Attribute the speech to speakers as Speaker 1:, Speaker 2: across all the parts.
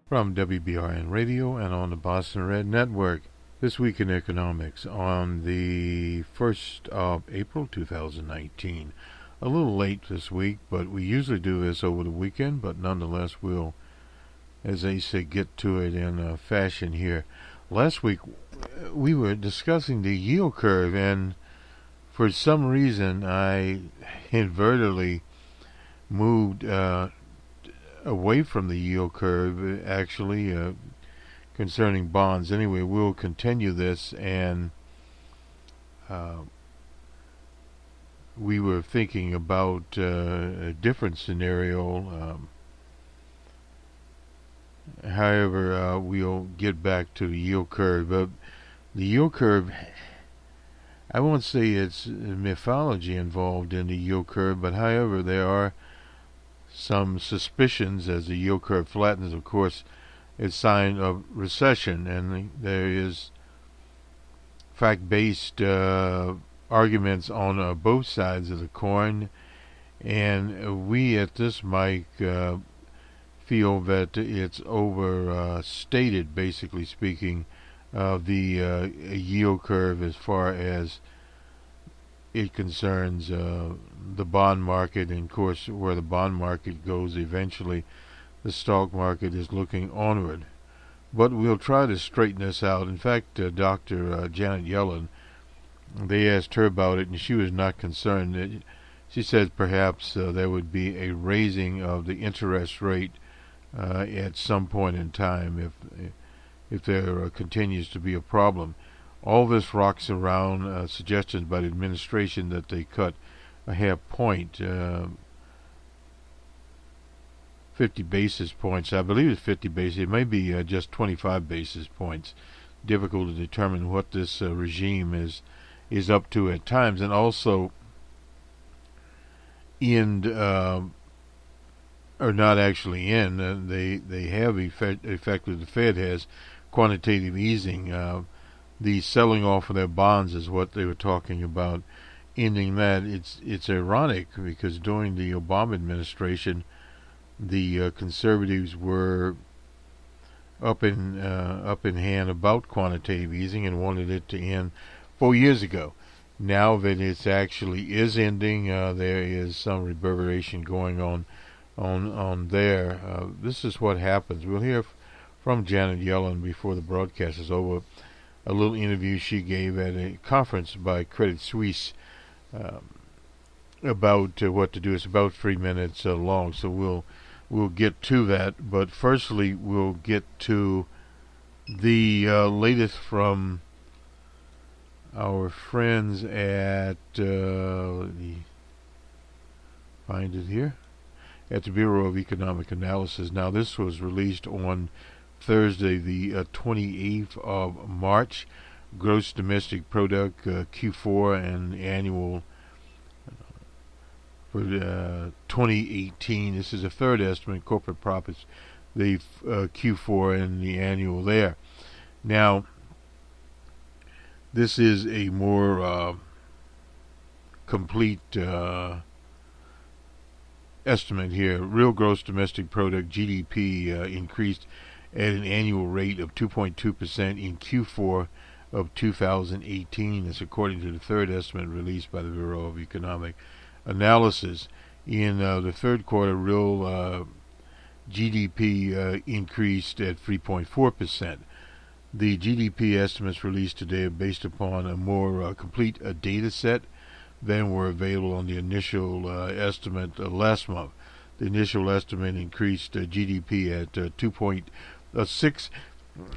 Speaker 1: From WBRN Radio and on the Bostonred Network, This Week in Economics on the 1st of April 2019. A little late this week, but we usually do this over the weekend, but nonetheless we'll, as they say, get to it in fashion here. Last week we were discussing the yield curve, and for some reason I inadvertently moved away from the yield curve, actually, concerning bonds. Anyway, we'll continue this, and we were thinking about a different scenario. However, we'll get back to the yield curve. The yield curve, I won't say it's mythology involved in the yield curve, but however, there are some suspicions as the yield curve flattens. Of course, it's a sign of recession, and there is fact-based arguments on both sides of the coin, and we at this mic feel that it's overstated, basically speaking, the yield curve as far as it concerns the bond market, and of course where the bond market goes eventually, the stock market is looking onward. But we'll try to straighten this out. In fact, Dr. Janet Yellen, they asked her about it, and she was not concerned. She said perhaps there would be a raising of the interest rate at some point in time if there continues to be a problem. All this rocks around suggestions by the administration that they cut a half point, 50 basis points. I believe it's 50 basis. It may be just 25 basis points. Difficult to determine what this regime is up to at times, and also or not actually they have effected, the Fed has quantitative easing. The selling off of their bonds is what they were talking about, ending that. It's ironic because during the Obama administration, the conservatives were up in hand about quantitative easing and wanted it to end 4 years ago. Now that it actually is ending, there is some reverberation going on there. This is what happens. We'll hear from Janet Yellen before the broadcast is over. A little interview she gave at a conference by Credit Suisse about what to do. It's about 3 minutes long, so we'll get to that. But firstly, we'll get to the latest from our friends at let me find it here, at the Bureau of Economic Analysis. Now, this was released on Thursday, the 28th of March. Gross domestic product, Q4 and annual for 2018. This is a third estimate. Corporate profits, the Q4 and the annual there. Now, this is a more complete estimate here. Real gross domestic product, GDP, increased at an annual rate of 2.2% in Q4 of 2018. That's according to the third estimate released by the Bureau of Economic Analysis. In the third quarter, real GDP increased at 3.4%. The GDP estimates released today are based upon a more complete data set than were available on the initial estimate last month. The initial estimate increased GDP at 2.6.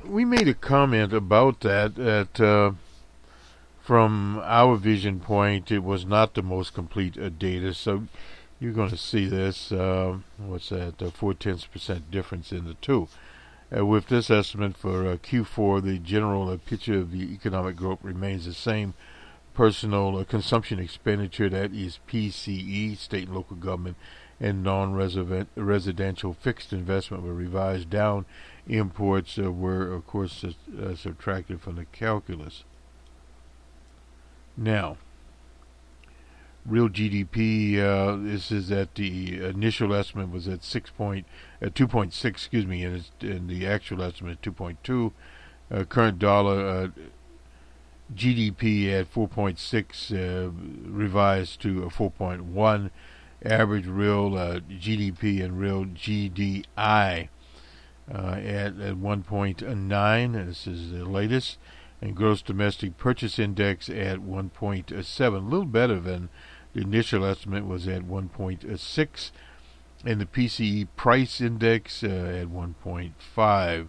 Speaker 1: We made a comment about that from our vision point, it was not the most complete data. So you're going to see this, what's that, 0.4% difference in the two. With this estimate for Q4, the general picture of the economic growth remains the same. Personal consumption expenditure, that is PCE, state and local government, and non-residential fixed investment were revised down. Imports were, of course, subtracted from the calculus. Now, real GDP, this is at the initial estimate was at 2.6, excuse me, and the actual estimate is 2.2. Current dollar GDP at 4.6, revised to 4.1. Average real GDP and real GDI at 1.9. This is the latest. And gross domestic purchase index at 1.7. A little better than the initial estimate was at 1.6. And the PCE price index at 1.5.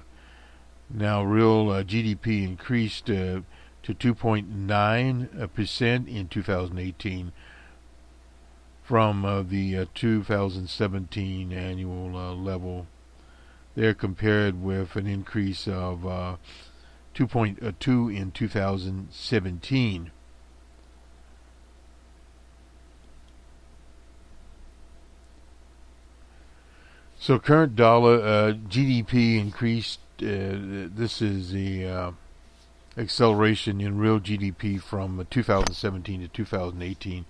Speaker 1: Now real GDP increased to 2.9% in 2018 from the 2017 annual level. They're compared with an increase of 2.2 in 2017. So current dollar GDP increased. This is the acceleration in real GDP from 2017 to 2018.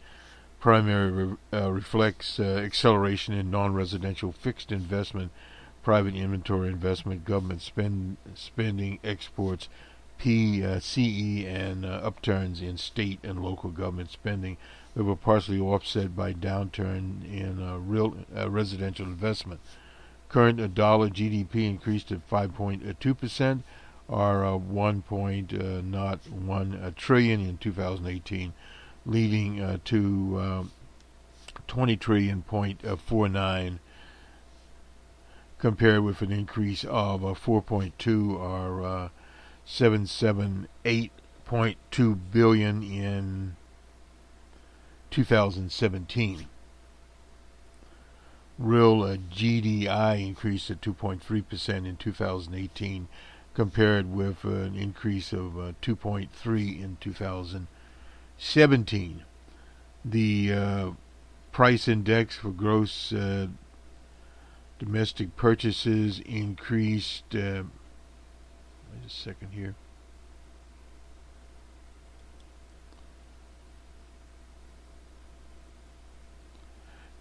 Speaker 1: Primary reflects acceleration in non-residential fixed investment, private inventory investment, government spending, exports, PCE, and upturns in state and local government spending that were partially offset by downturn in real residential investment. Current dollar GDP increased at 5.2%, or 1.01 trillion in 2018, leading to 20 trillion.49, compared with an increase of 4.2 or 778.2 billion in 2017. Real GDI increased at 2.3% in 2018, compared with an increase of 2.3 in 2017. The price index for gross domestic purchases increased. Wait a second here.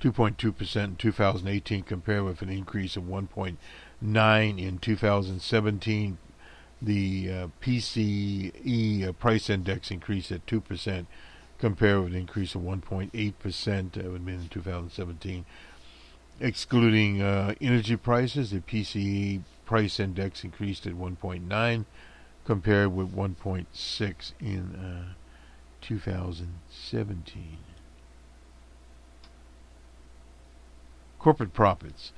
Speaker 1: (2.2% in 2018, compared with an increase of 1.9 in 2017. The PCE price index increased at 2%, compared with an increase of 1.8%. That would have been in 2017. Excluding energy prices, the PCE price index increased at 1.9, compared with 1.6 in 2017. Corporate profits.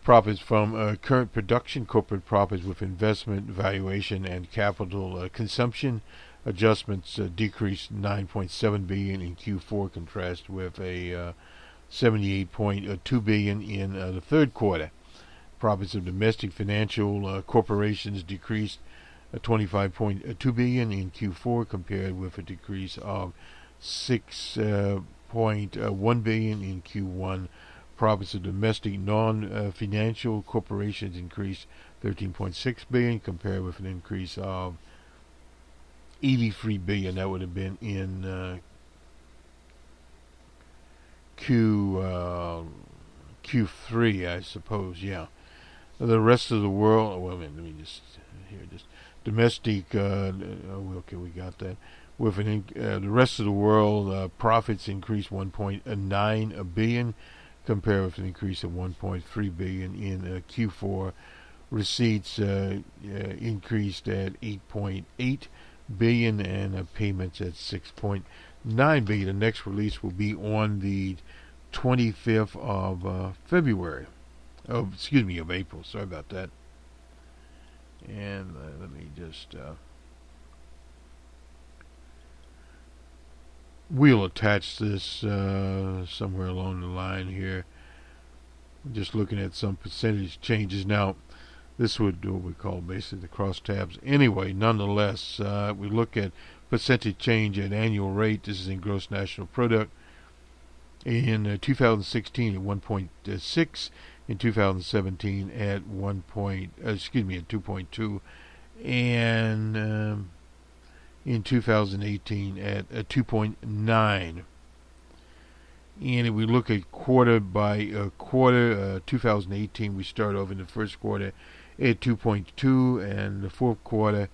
Speaker 1: Profits from current production, corporate profits with investment, valuation, and capital consumption adjustments decreased 9.7 billion in Q4, contrast with a 78.2 billion in the third quarter. Profits of domestic financial corporations decreased 25.2 billion in Q4, compared with a decrease of 6.1 billion in Q1. Profits of domestic non-financial corporations increased 13.6 billion, compared with an increase of 83 billion. That would have been in Q3, I suppose. Yeah. The rest of the world. Well, let me just here. Just domestic. Okay, we got that. With the rest of the world, profits increased 1.9 billion. Compared with an increase of 1.3 billion in Q4. Receipts increased at 8.8 billion, and payments at 6.6 9B. The next release will be on the 25th of February. Of April. Sorry about that. And let me just we'll attach this somewhere along the line here. Just looking at some percentage changes now. This would do what we call basically the crosstabs. Anyway, nonetheless, we look at percentage change at annual rate. This is in gross national product. In 2016 at 1.6, in 2017 at 2.2, and in 2018 at 2.9. And if we look at quarter by quarter, 2018 we start off in the first quarter at 2.2, and the fourth quarter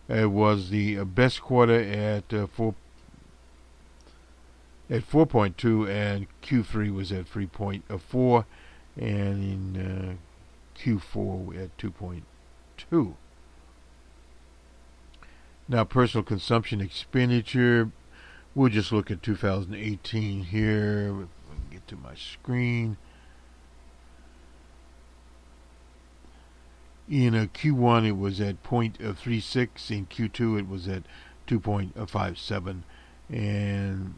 Speaker 1: was the best quarter at 4.2, and Q3 was at 3.4, and in Q4 we had 2.2. Now, personal consumption expenditure, we'll just look at 2018 here. Let me get to my screen. In Q1 it was at 0.36, in Q2 it was at 2.57, and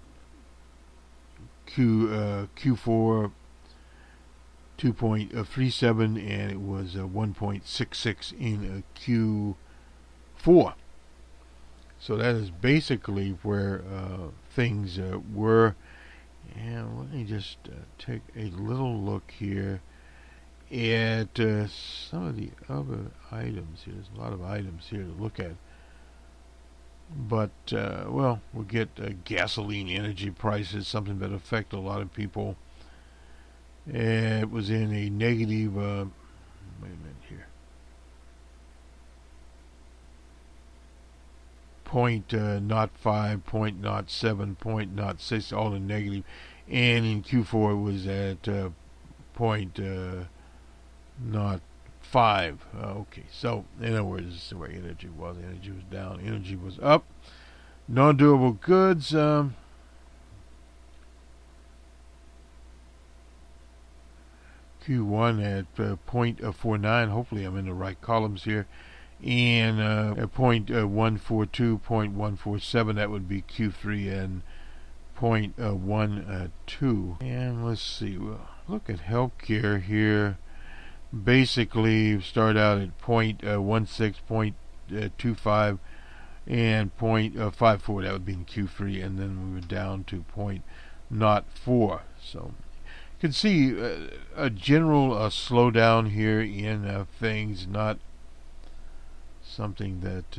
Speaker 1: Q4 2.37, and it was 1.66 in Q4. So that is basically where things were. And let me just take a little look here at some of the other items here. There's a lot of items here to look at. But, we'll get gasoline energy prices, something that affect a lot of people. It was in a negative, wait a minute here. Point not 5, point not 7, point not 6, all in negative. And in Q4 it was at point not 5. Okay, so in other words, this is the way energy was. Energy was down, energy was up. Non-durable goods, Q1 at 0.49. Hopefully I'm in the right columns here. And at 0.142, 0.147, that would be Q3, and 0.12. And let's see, we'll look at healthcare here. Basically, start out at 0.16, 0.25, and 0.54. That would be in Q3, and then we were down to 0.04. So you can see a general slowdown here in things, not something that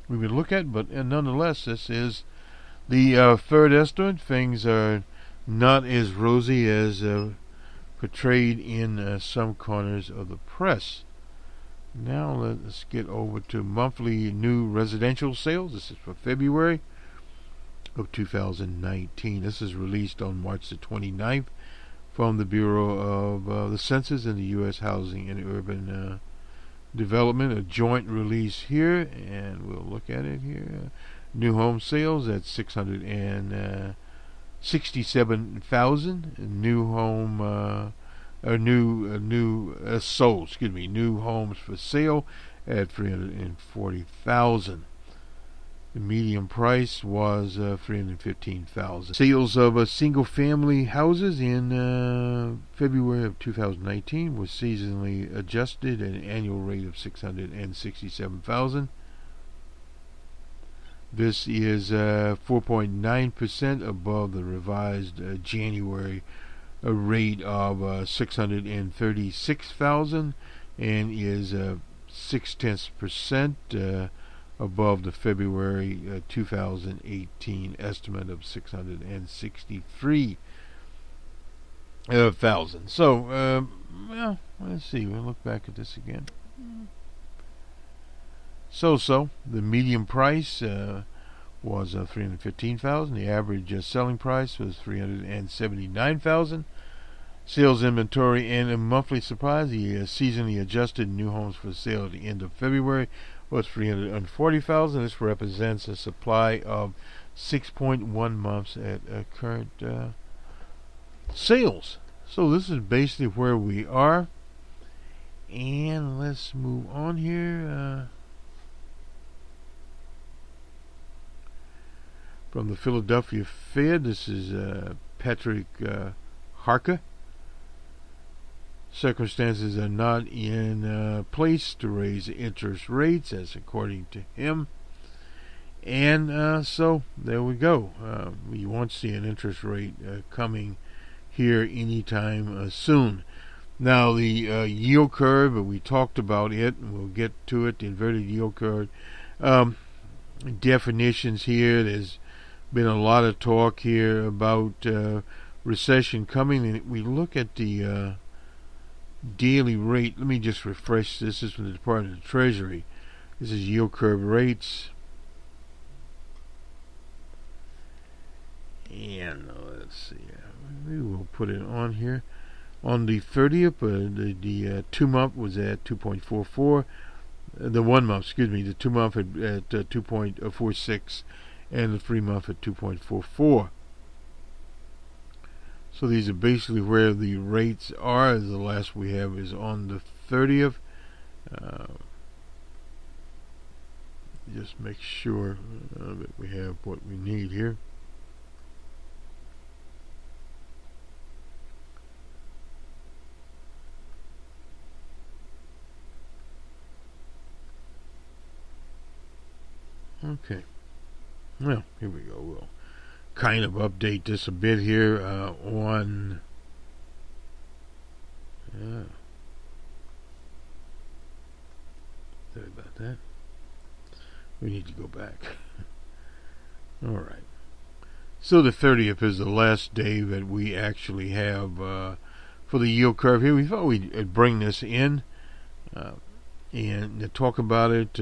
Speaker 1: we would look at, but nonetheless, this is the third estimate. Things are not as rosy as portrayed in some corners of the press. Now let's get over to monthly new residential sales. This is for February of 2019. This is released on March the 29th from the Bureau of the Census and the U.S. Housing and Urban Development, a joint release here, and we'll look at it here. New home sales at 667,000. New home, new homes for sale at 340,000. The median price was 315,000. Sales of single-family houses in February of 2019 was seasonally adjusted at an annual rate of 667,000. This is 4.9% above the revised January rate of 636,000, and is 0.6% above the February 2018 estimate of 663,000. So, let's see. We'll look back at this again. So the median price was 315,000. The average selling price was 379,000. Sales inventory and a monthly supply, the seasonally adjusted new homes for sale at the end of February was 340,000. This represents a supply of 6.1 months at current sales. So this is basically where we are. And let's move on here. From the Philadelphia Fed, this is Patrick Harker. Circumstances are not in place to raise interest rates, as according to him. And so there we go. We won't see an interest rate coming here anytime soon. Now the yield curve, we talked about it, and we'll get to it. The inverted yield curve definitions here. There's been a lot of talk here about recession coming, and we look at the daily rate. Let me just refresh. This is from the Department of the Treasury. This is yield curve rates. And let's see. Maybe we'll put it on here. On the 30th, the 2-month was at 2.44. The 1 month, the 2 month at 2.46, and the 3 month at 2.44. So these are basically where the rates are. The last we have is on the 30th. Just make sure that we have what we need here. Okay. Well, here we go. We'll kind of update this a bit here on sorry about that. We need to go back. All right. So the 30th is the last day that we actually have for the yield curve here. We thought we'd bring this in and talk about it.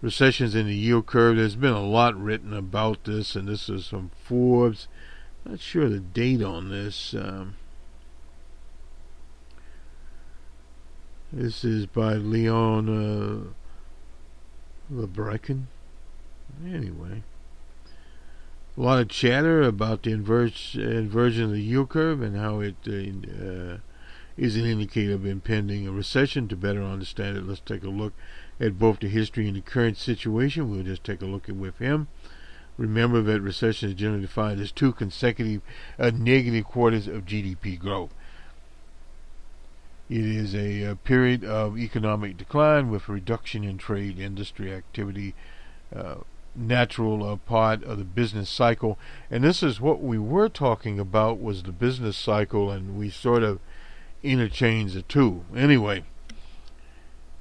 Speaker 1: Recessions in the yield curve. There's been a lot written about this, and this is from Forbes. Not sure the date on this. This is by Leon Lebrechen. Anyway, a lot of chatter about the inversion of the yield curve and how it is an indicator of impending a recession. To better understand it, let's take a look at both the history and the current situation. We'll just take a look at with him. Remember that recession is generally defined as 2 consecutive negative quarters of GDP growth. It is a period of economic decline with a reduction in trade industry activity, natural part of the business cycle. And this is what we were talking about, was the business cycle, and we sort of interchange the two. Anyway,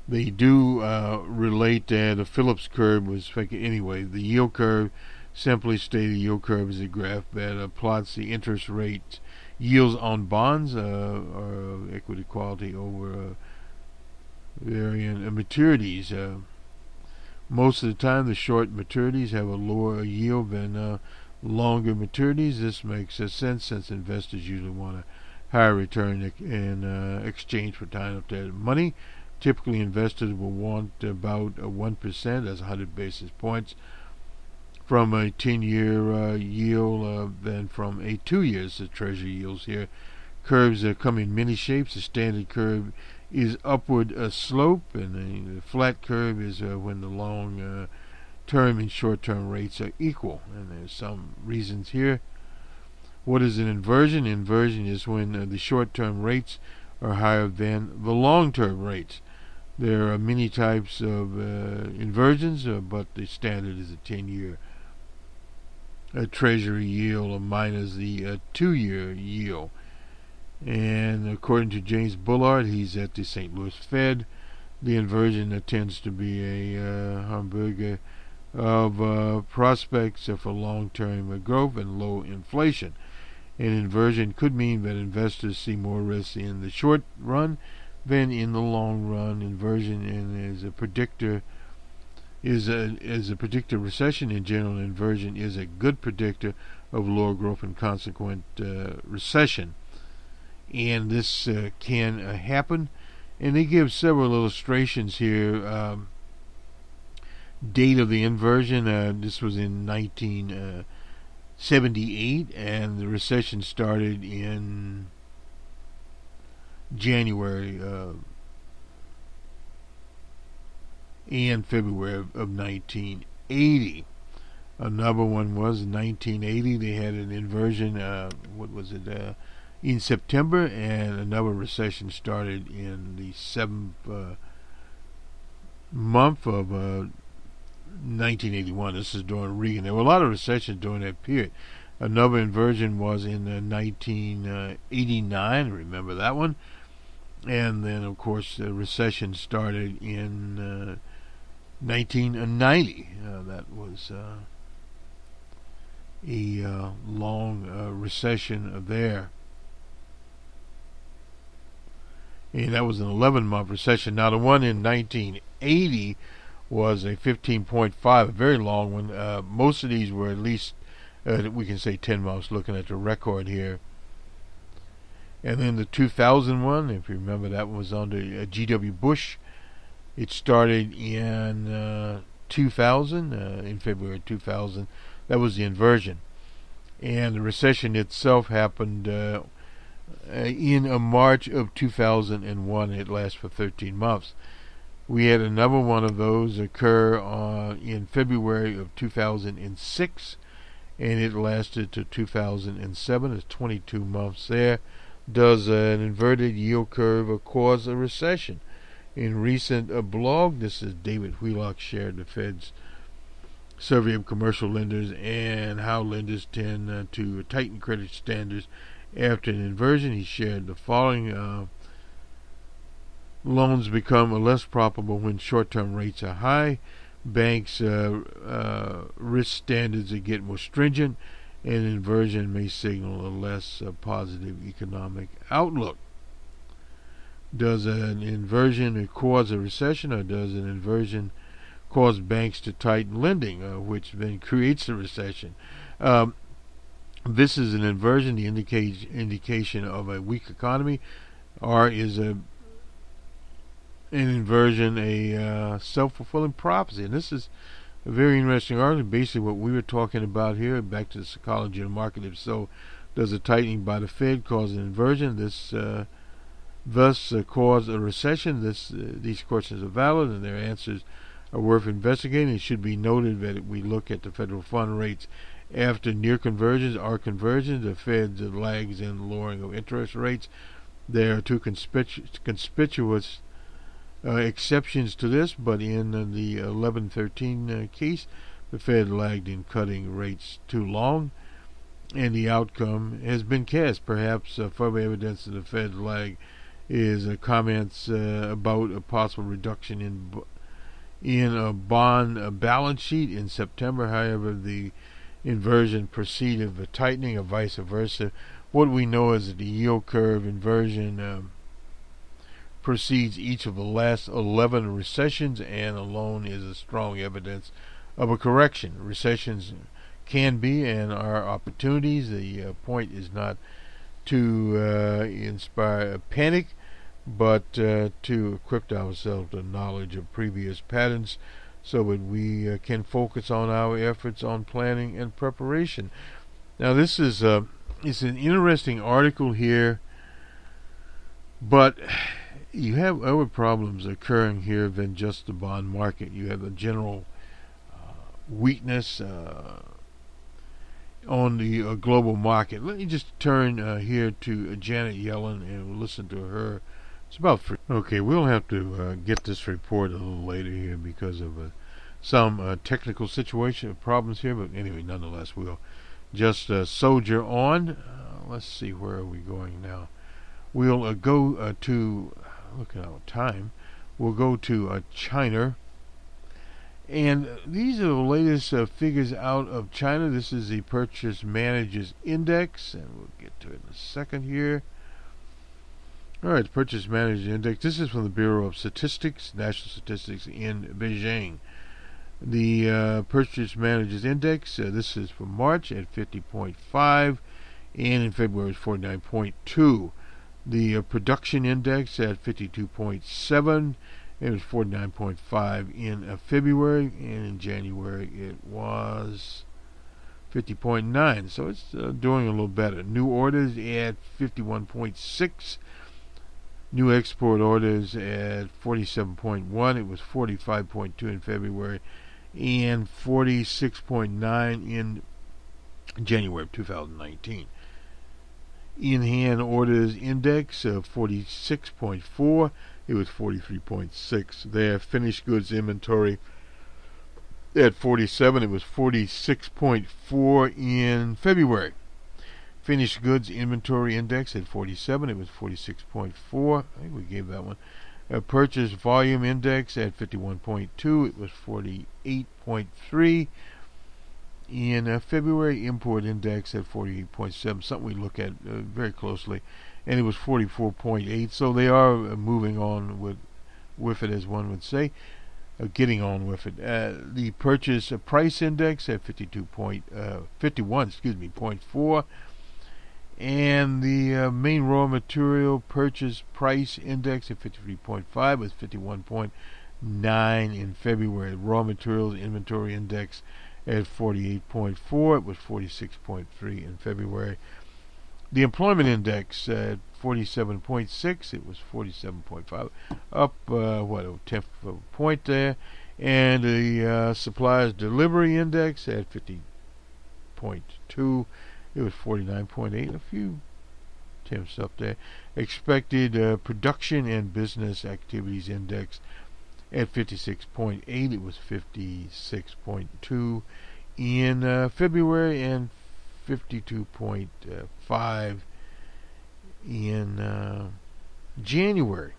Speaker 1: they do relate that the Phillips curve was anyway. The yield curve, simply stated, yield curve is a graph that plots the interest rate yields on bonds or equity quality over varying maturities. Most of the time, the short maturities have a lower yield than longer maturities. This makes sense since investors usually want a higher return in exchange for tying up their money. Typically, investors will want about 1%, that's 100 basis points, from a 10-year yield than from a 2 years. The Treasury yields here. Curves come in many shapes. The standard curve is upward slope, and the flat curve is when the long term and short term rates are equal. And there's some reasons here. What is an inversion? Inversion is when the short term rates are higher than the long term rates. There are many types of inversions, but the standard is a 10-year Treasury yield minus the 2-year yield. And according to James Bullard, he's at the St. Louis Fed, the inversion tends to be a hamburger of prospects for long-term growth and low inflation. An inversion could mean that investors see more risk in the short run than in the long run. Inversion is a predictor recession. In general, inversion is a good predictor of lower growth and consequent recession. And this can happen. And they give several illustrations here date of the inversion. This was in 1978, and the recession started in January and February of 1980. Another one was in 1980. They had an inversion. In September, and another recession started in the 7th month of 1981. This is during Reagan. There were a lot of recessions during that period. Another inversion was in 1989. Remember that one? And then, of course, the recession started in 1990. That was a long recession there. And that was an 11-month recession. Now, the one in 1980 was a 15.5, a very long one. Most of these were at least, we can say 10 months, looking at the record here. And then the 2001, if you remember, that was under G.W. Bush. It started in 2000, in February 2000. That was the inversion. And the recession itself happened in March of 2001. It lasted for 13 months. We had another one of those occur in February of 2006, and it lasted to 2007. It's 22 months there. Does an inverted yield curve cause a recession? In recent blog, this is David Wheelock shared the Fed's survey of commercial lenders and how lenders tend to tighten credit standards after an inversion. He shared the following. Loans become less probable when short-term rates are high. Banks' risk standards get more stringent, and inversion may signal a less positive economic outlook. Does an inversion cause a recession, or does an inversion cause banks to tighten lending, which then creates a recession? This is an inversion, the indication of a weak economy, or is an inversion a self-fulfilling prophecy? And this is a very interesting article. Basically what we were talking about here, back to the psychology of the market. If so, does a tightening by the Fed cause an inversion? This thus cause a recession? These questions are valid, and their answers are worth investigating. It should be noted that we look at the federal fund rates after near conversions or conversions. The Fed's lags in lowering of interest rates. There are two conspicuous exceptions to this, but in the 1113 case, the Fed lagged in cutting rates too long, and the outcome has been cast. Perhaps further evidence of the Fed lag is comments about a possible reduction in a bond balance sheet in September. However, the inversion preceded the tightening, or vice versa. What we know is that the yield curve inversion precedes each of the last 11 recessions, and alone is a strong evidence of a correction. Recessions can be and are opportunities. The point is not to inspire panic, but to equip ourselves with knowledge of previous patterns so that we can focus on our efforts on planning and preparation. Now, this is it's an interesting article here, but you have other problems occurring here than just the bond market. You have a general weakness on the global market. Let me just turn here to Janet Yellen and we'll listen to her. It's about free. Okay, we'll have to get this report a little later here because of some technical situation problems here, but anyway, nonetheless, we'll just soldier on. Let's see, where are we going now? We'll go to, look at our time, we'll go to China. And these are the latest figures out of China. This is the Purchase Managers Index, and we'll get to it in a second here. Alright, the Purchase Managers Index. This is from the Bureau of Statistics, National Statistics in Beijing. The Purchase Managers Index, this is for March at 50.5, and in February it's 49.2. The Production Index at 52.7, It was 49.5 in February, and in January it was 50.9. So it's doing a little better. New orders at 51.6. New export orders at 47.1. It was 45.2 in February and 46.9 in January of 2019. In-hand orders index of 46.4. It was 43.6 there. Finished goods inventory at 47. It was 46.4 in February. Finished goods inventory index at 47. It was 46.4. I think we gave that one. Purchase volume index at 51.2. It was 48.3 in February. Import index at 48.7. Something we look at very closely, and it was 44.8. So they are moving on with it, as one would say. Getting on with it. The purchase price index at 51.4, and the main raw material purchase price index at 53.5 was 51.9 in February. The raw materials inventory index at 48.4. It was 46.3 in February. The employment index at 47.6. It was 47.5, up a tenth of a point there. And the suppliers delivery index at 50.2. It was 49.8, a few tenths up there. Expected production and business activities index at 56.8. It was 56.2 in February and 52.5 in January.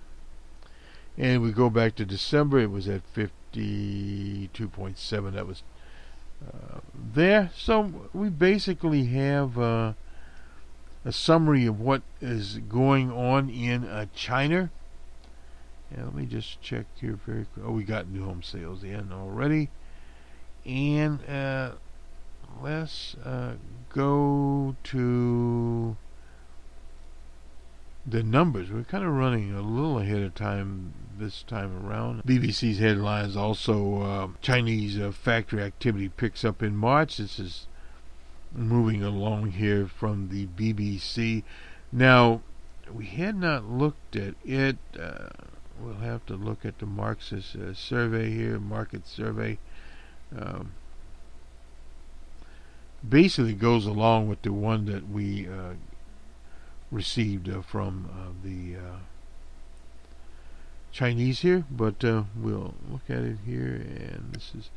Speaker 1: And we go back to December, it was at 52.7. That was there. So we basically have a summary of what is going on in China. And let me just check here very quick. Oh, we got new home sales in already. And let's go to the numbers. We're kind of running a little ahead of time this time around. BBC's headlines also, Chinese factory activity picks up in March. This is moving along here from the BBC. Now, we had not looked at it. We'll have to look at the Marxist survey here, market survey. Basically goes along with the one that we received from the Chinese here, but we'll look at it here, and this is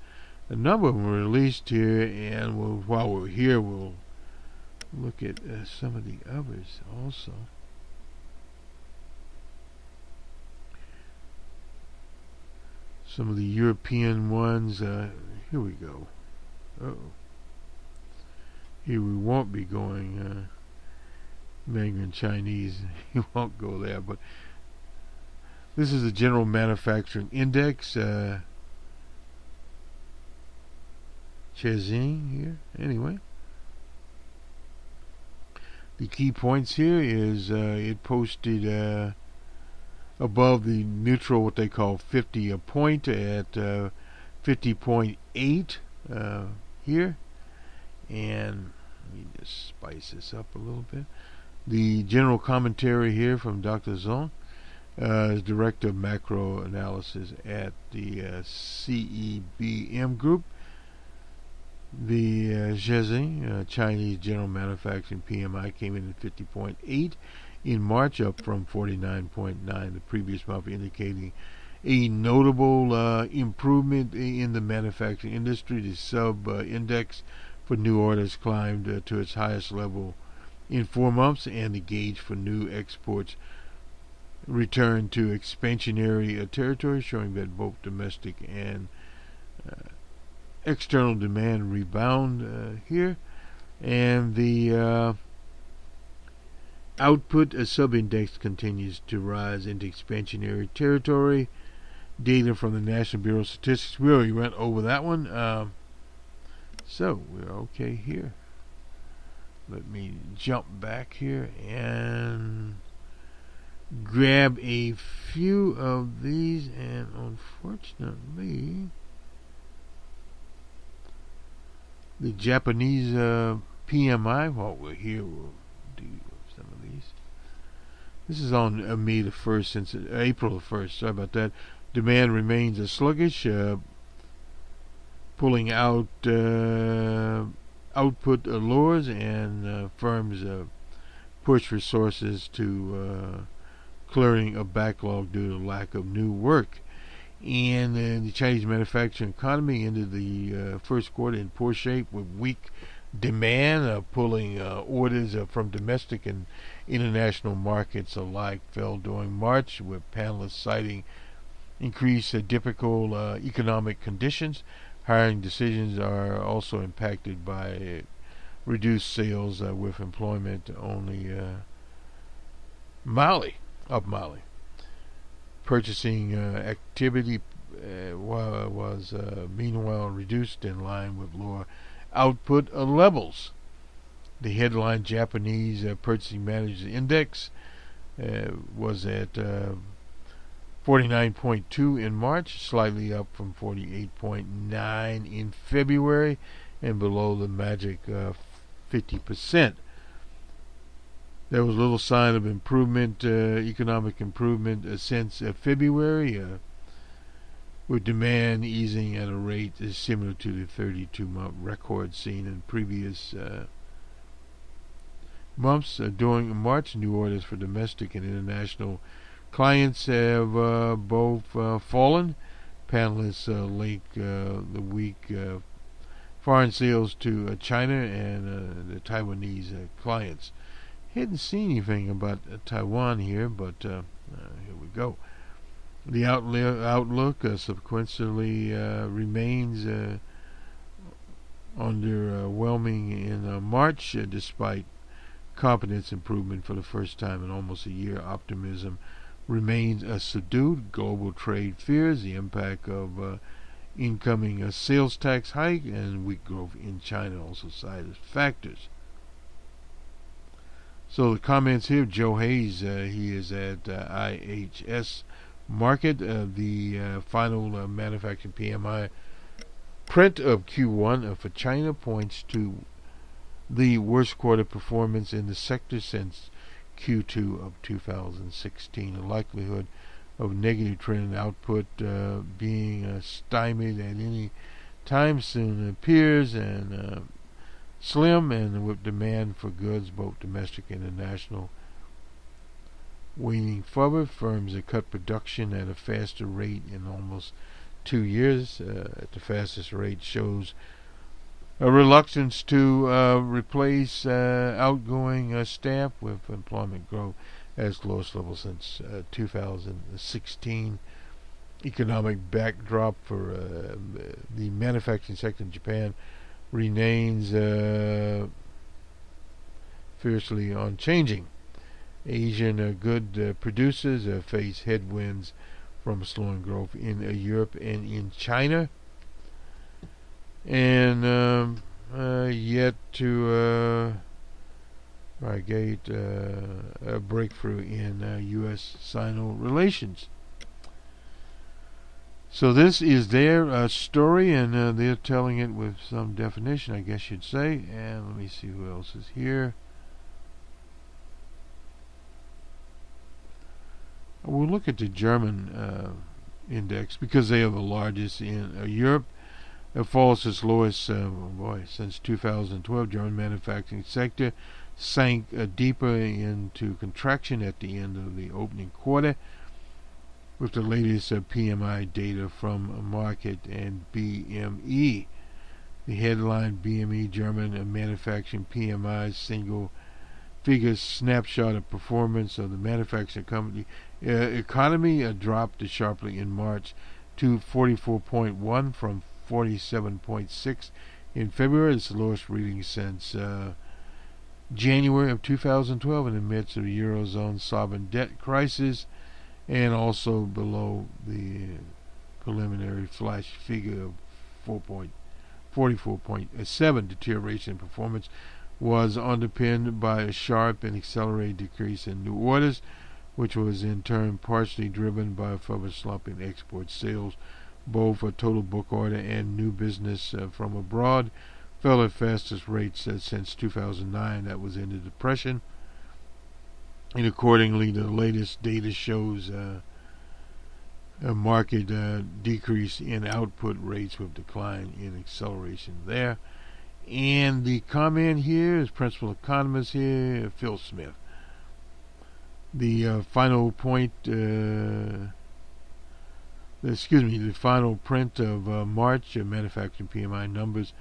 Speaker 1: a number of them released here, and while we're here, we'll look at some of the others also. Some of the European ones. Here we go. Here we won't be going Mandarin Chinese. You won't go there, but this is the General Manufacturing Index. Chezing here. Anyway, the key points here is it posted above the neutral, what they call 50 a point, at 50.8 here. And let me just spice this up a little bit. The general commentary here from Dr. Zong, is Director of Macro Analysis at the CEBM Group. The Zhezing, Chinese General Manufacturing PMI, came in at 50.8 in March, up from 49.9 the previous month, indicating a notable improvement in the manufacturing industry. The sub-index for new orders climbed to its highest level in 4 months, and the gauge for new exports returned to expansionary territory, showing that both domestic and external demand rebound here. And the output sub-index continues to rise into expansionary territory. Data from the National Bureau of Statistics. We already went over that one. So we're okay here. Let me jump back here and grab a few of these, and unfortunately, the Japanese PMI, while we're here, we'll do some of these. This is on May the 1st, since April the 1st, sorry about that. Demand remains sluggish, pulling out output lures, and firms push resources to clearing a backlog due to lack of new work. And the Chinese manufacturing economy ended the first quarter in poor shape with weak demand, pulling orders from domestic and international markets alike fell during March, with panelists citing increased difficult economic conditions. Hiring decisions are also impacted by reduced sales, with employment only mildly. Purchasing activity was meanwhile reduced in line with lower output levels. The headline Japanese Purchasing Managers Index was at 49.2 in March, slightly up from 48.9 in February, and below the magic 50%. There was little sign of improvement, economic improvement, since February, with demand easing at a rate similar to the 32-month record seen in previous months. During March, new orders for domestic and international clients have both fallen. Panelists link the weak foreign sales to China and the Taiwanese clients. Hadn't seen anything about Taiwan here, but here we go. The outlook subsequently remains underwhelming in March, despite confidence improvement for the first time in almost a year. Optimism remains subdued. Global trade fears the impact of incoming sales tax hike and weak growth in China also cited factors. So the comments here, Joe Hayes, he is at IHS Market. The final manufacturing PMI print of Q1 for China points to the worst quarter performance in the sector since Q2 of 2016. The likelihood of negative trend in output being stymied at any time soon appears, and slim, and with demand for goods, both domestic and international, waning further. Firms have cut production at a faster rate in almost 2 years. At the fastest rate shows a reluctance to replace outgoing staff, with employment growth at lowest level since 2016. Economic backdrop for the manufacturing sector in Japan remains fiercely unchanging. Asian good producers face headwinds from slowing growth in Europe and in China, and yet to gate a breakthrough in U.S.-Sino relations. So this is their story, and they're telling it with some definition, I guess you'd say. And let me see who else is here. We'll look at the German index, because they are the largest in Europe. It falls its lowest since 2012. German manufacturing sector sank deeper into contraction at the end of the opening quarter, with the latest PMI data from Market and BME. The headline BME German manufacturing PMI single figure snapshot of performance of the manufacturing company economy dropped sharply in March to 44.1 from 47.6 in February. It's the lowest reading since January of 2012, in the midst of the Eurozone sovereign debt crisis, and also below the preliminary flash figure of 44.7. Deterioration in performance was underpinned by a sharp and accelerated decrease in new orders, which was in turn partially driven by a further slump in export sales. Both a total book order and new business from abroad fell at fastest rates since 2009. That was in the Depression. And accordingly, the latest data shows a marked decrease in output rates with decline in acceleration there. And the comment here is principal economist here, Phil Smith. The final point, the final print of March manufacturing PMI numbers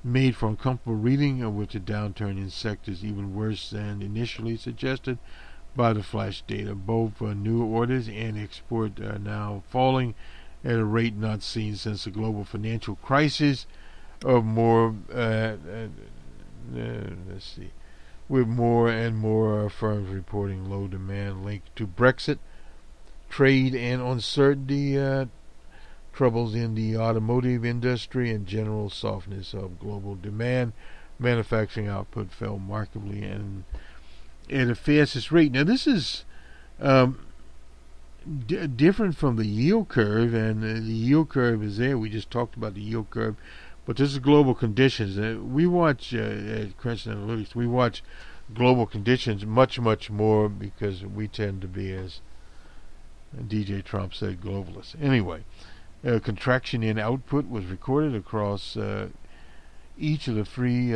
Speaker 1: made for uncomfortable reading, with the downturn in sectors even worse than initially suggested by the flash data. Both new orders and export are now falling at a rate not seen since the global financial crisis, with more and more firms reporting low demand linked to Brexit, trade and uncertainty, troubles in the automotive industry, and general softness of global demand. Manufacturing output fell markedly and at the fastest rate. Now this is different from the yield curve, and the yield curve is there. We just talked about the yield curve, but this is global conditions. We watch at Crunch Analytics, we watch global conditions much more because we tend to be, as DJ Trump said, globalists. Anyway, contraction in output was recorded across each of the three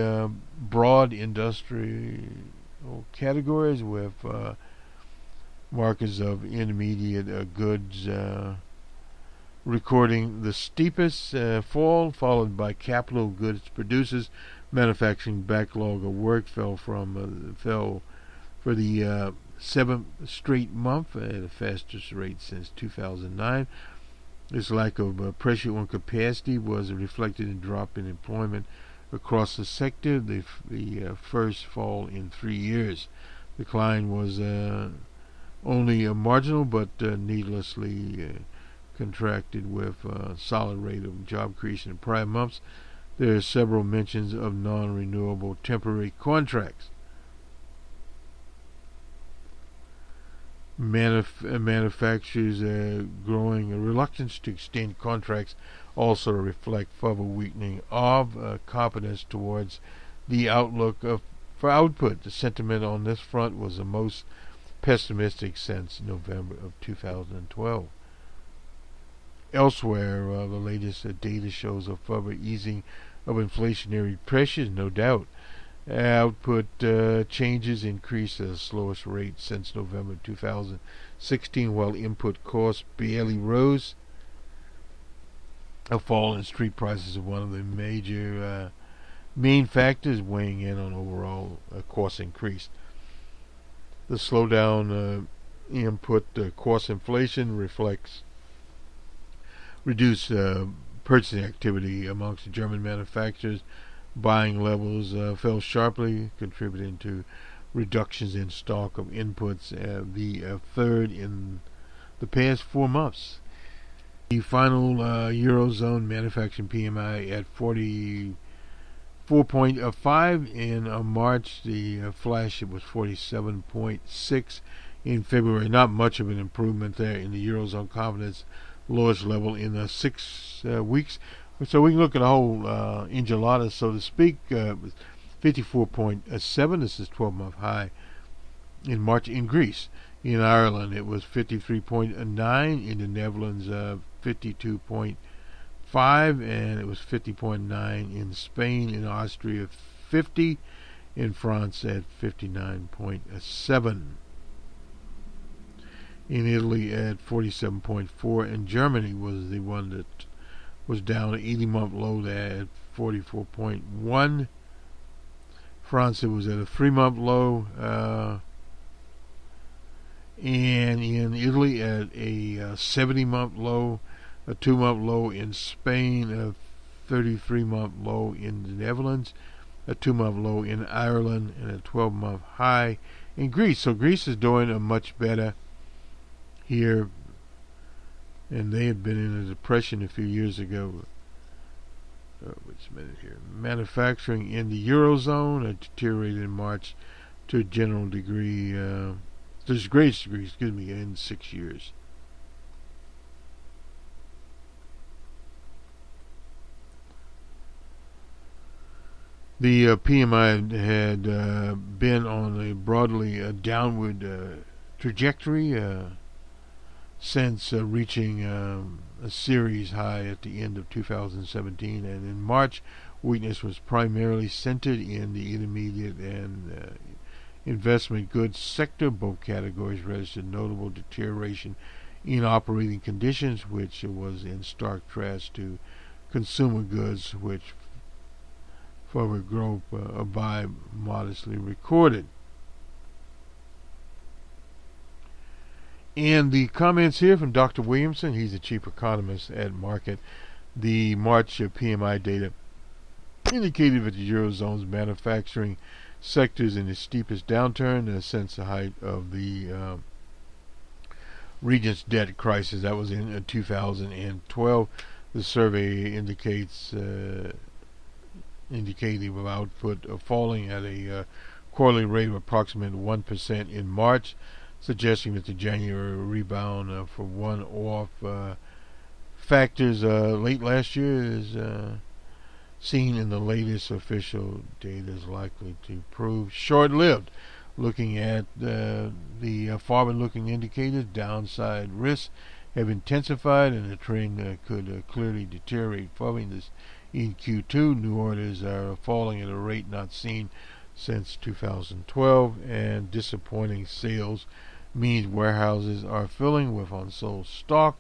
Speaker 1: broad industrial categories, with markers of intermediate goods recording the steepest fall, followed by capital goods producers. Manufacturing backlog of work fell for the seventh straight month at the fastest rate since 2009. This lack of pressure on capacity was reflected in drop in employment across the sector, the first fall in 3 years. Decline was only marginal, but needlessly contracted with a solid rate of job creation in prior months. There are several mentions of non-renewable temporary contracts. Manufacturers' growing reluctance to extend contracts also reflect further weakening of confidence towards the outlook for output. The sentiment on this front was the most pessimistic since November of 2012. Elsewhere, the latest data shows a further easing of inflationary pressures, no doubt. Output changes increased at the slowest rate since November 2016, while input costs barely rose. A fall in street prices is one of the major main factors weighing in on overall cost increase. The slowdown input cost inflation reflects reduced purchasing activity amongst the German manufacturers. Buying levels fell sharply, contributing to reductions in stock of inputs, the third in the past 4 months. The final Eurozone manufacturing PMI at 44.5 in March. The flash, it was 47.6 in February. Not much of an improvement there in the Eurozone confidence, lowest level in 6 weeks. So we can look at the whole enchilada, so to speak. 54.7, this is 12-month high in March in Greece. In Ireland, it was 53.9. In the Netherlands, 52.5, and it was 50.9 in Spain. In Austria, 50. In France, at 59.7. In Italy, at 47.4. And Germany was the one that was down, an 80-month low there at 44.1. France, it was at a 3-month low, and in Italy at a 70-month low, a 2-month low in Spain, a 33-month low in the Netherlands, a 2-month low in Ireland, and a 12-month high in Greece. So Greece is doing much better here, and they had been in a depression a few years ago. Wait a minute here. Manufacturing in the Eurozone deteriorated in March to a general degree His greatest degree, in 6 years. The PMI had been on a broadly downward trajectory since reaching a series high at the end of 2017, and in March, weakness was primarily centered in the intermediate and investment goods sector. Both categories registered notable deterioration in operating conditions, which was in stark contrast to consumer goods, which forward growth by modestly recorded. And the comments here from Dr. Williamson, he's the chief economist at Market. The March PMI data indicated that the Eurozone's manufacturing sectors in the steepest downturn since the height of the region's debt crisis. That was in 2012. The survey indicates indicative of output falling at a quarterly rate of approximately 1% in March, suggesting that the January rebound for one-off factors late last year is seen in the latest official data is likely to prove short-lived. Looking at the forward-looking indicators, downside risks have intensified, and the trend could clearly deteriorate following this. In Q2, new orders are falling at a rate not seen since 2012, and disappointing sales means warehouses are filling with unsold stock.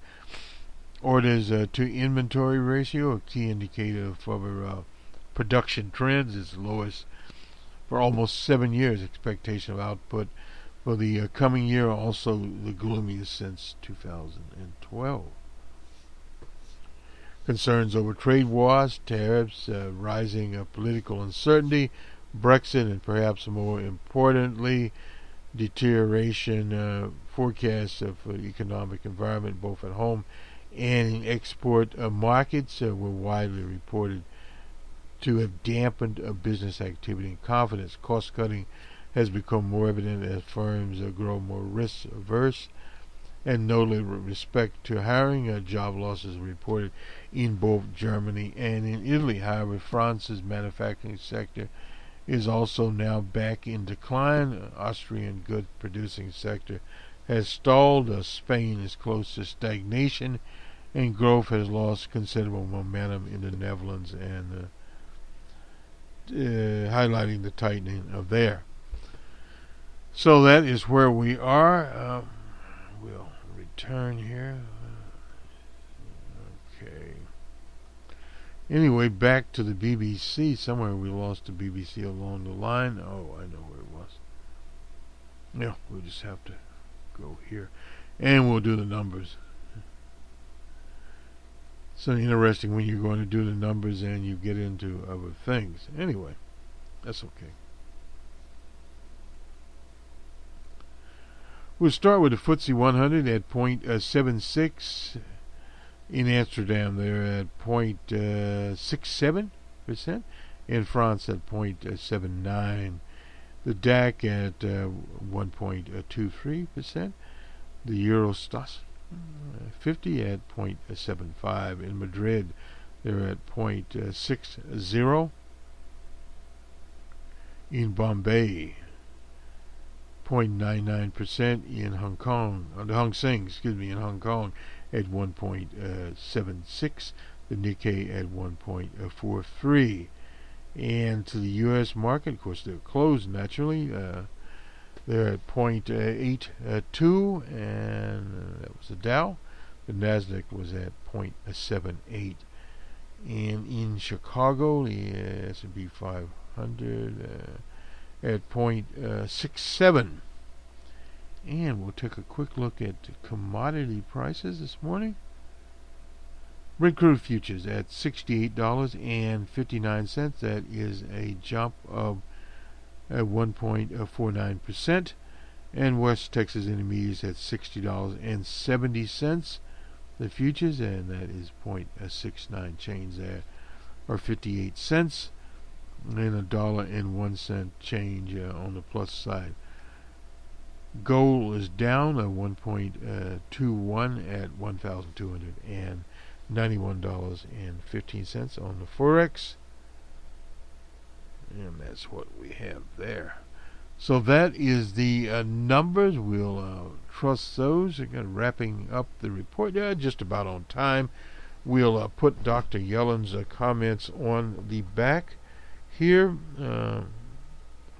Speaker 1: Orders to inventory ratio, a key indicator for production trends, is lowest for almost 7 years. Expectation of output for the coming year also the gloomiest since 2012. Concerns over trade wars, tariffs, rising political uncertainty, Brexit, and perhaps more importantly, deterioration forecasts of economic environment both at home and in export markets were widely reported to have dampened business activity and confidence. Cost cutting has become more evident as firms grow more risk averse, and notably with respect to hiring, job losses reported in both Germany and in Italy. However, France's manufacturing sector is also now back in decline. Austrian goods producing sector has stalled. Spain is close to stagnation, and growth has lost considerable momentum in the Netherlands, and highlighting the tightening of there. So that is where we are. We'll return here. Okay. Anyway, back to the BBC. Somewhere we lost the BBC along the line. Oh, I know where it was. Yeah, we'll just have to go here. And we'll do the numbers. So interesting when you're going to do the numbers and you get into other things. Anyway, that's okay. We'll start with the FTSE 100 at 0.76. In Amsterdam, they're at 0.67%. In France, at 0.79%. The DAC at 1.23%. The Eurostas 50 at 0.75. In Madrid, they're at 0.60. In Bombay, 0.99%. In Hong Kong, the Hang Seng, in Hong Kong at 1.76. The Nikkei at 1.43. And to the U.S. market, of course, they're closed naturally. They're at 0.82, and that was the Dow. The Nasdaq was at 0.78. And in Chicago, the S&P 500 at 0.67. And we'll take a quick look at commodity prices this morning. Brent crude futures at $68.59. That is a jump of 1.49%. And West Texas Intermediates at $60.70. The futures, and that is 0.69 change there, or 58 cents. And $1.01 change on the plus side. Gold is down 1.21 at $1,291.15 on the Forex. And that's what we have there. So that is the numbers. We'll trust those. Again, wrapping up the report. Just about on time. We'll put Dr. Yellen's comments on the back here,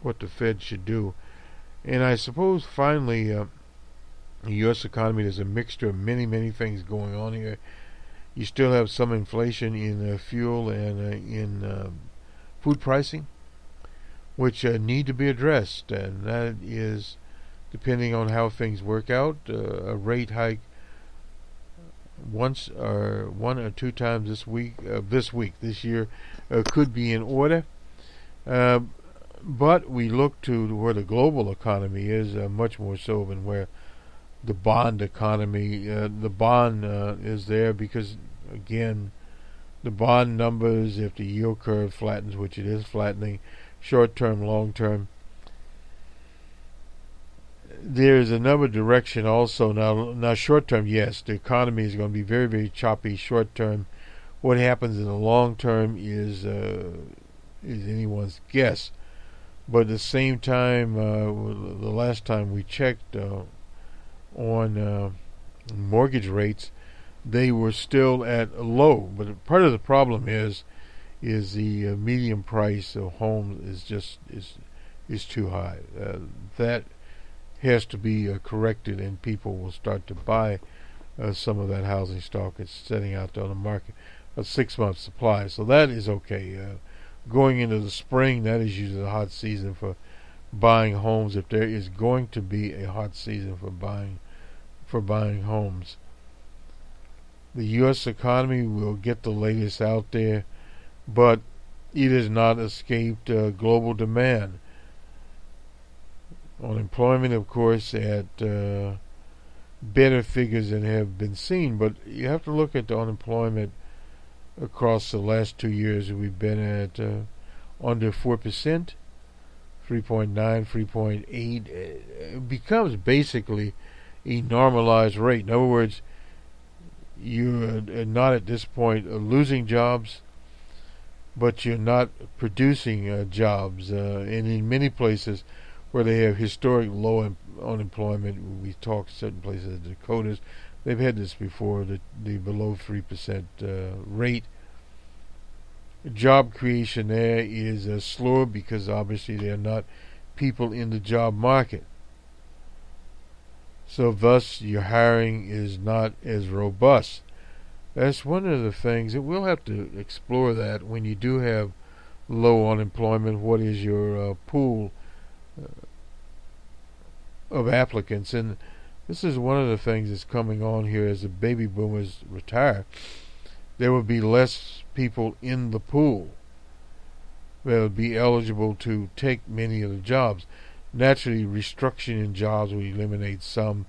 Speaker 1: what the Fed should do. And I suppose finally, the U.S. economy, there's a mixture of many, many things going on here. You still have some inflation in fuel and in food pricing, which need to be addressed, and that is, depending on how things work out, a rate hike one or two times this year could be in order. But we look to where the global economy is, much more so than where the bond economy, the bond is there, because again, the bond numbers, if the yield curve flattens, which it is flattening, short-term, long-term, there's another direction also. Now short-term, yes, the economy is going to be very, very choppy short-term. What happens in the long-term is anyone's guess. But at the same time, the last time we checked on mortgage rates, they were still at low. But part of the problem is the median price of homes is too high. That has to be corrected, and people will start to buy some of that housing stock. It's setting out on the market a 6-month supply, so that is okay. Going into the spring, that is usually a hot season for buying homes, if there is going to be a hot season for buying homes. The U.S. economy will get the latest out there, but it has not escaped global demand. Unemployment, of course, at better figures than have been seen, but you have to look at the unemployment across the last 2 years. We've been at under 4%, 3.9, 3.8. It becomes basically a normalized rate. In other words, you're not at this point losing jobs, but you're not producing jobs. And in many places where they have historic low unemployment, we talk certain places, the Dakotas, they've had this before, the below 3% rate. Job creation there is slower because obviously there are not people in the job market. So thus your hiring is not as robust. That's one of the things that we'll have to explore, that when you do have low unemployment, what is your pool of applicants? And this is one of the things that's coming on here. As the baby boomers retire, there will be less people in the pool that will be eligible to take many of the jobs. Naturally, restriction in jobs will eliminate some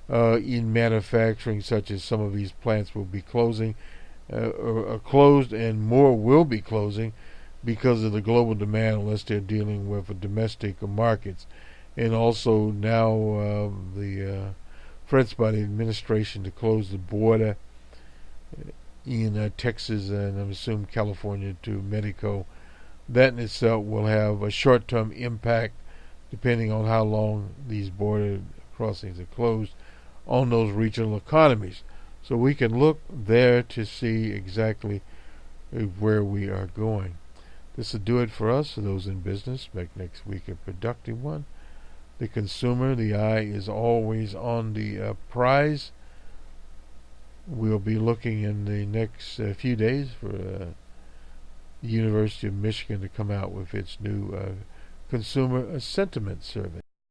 Speaker 1: in manufacturing, such as some of these plants will be closing, or closed, and more will be closing because of the global demand, unless they're dealing with domestic markets. And also now the threats by the administration to close the border in Texas and I assume California to Mexico, that in itself will have a short-term impact, depending on how long these border crossings are closed, on those regional economies. So we can look there to see exactly where we are going. This will do it for us, for those in business. Make next week a productive one. The consumer, the eye is always on the prize. We'll be looking in the next few days for the University of Michigan to come out with its new consumer sentiment survey.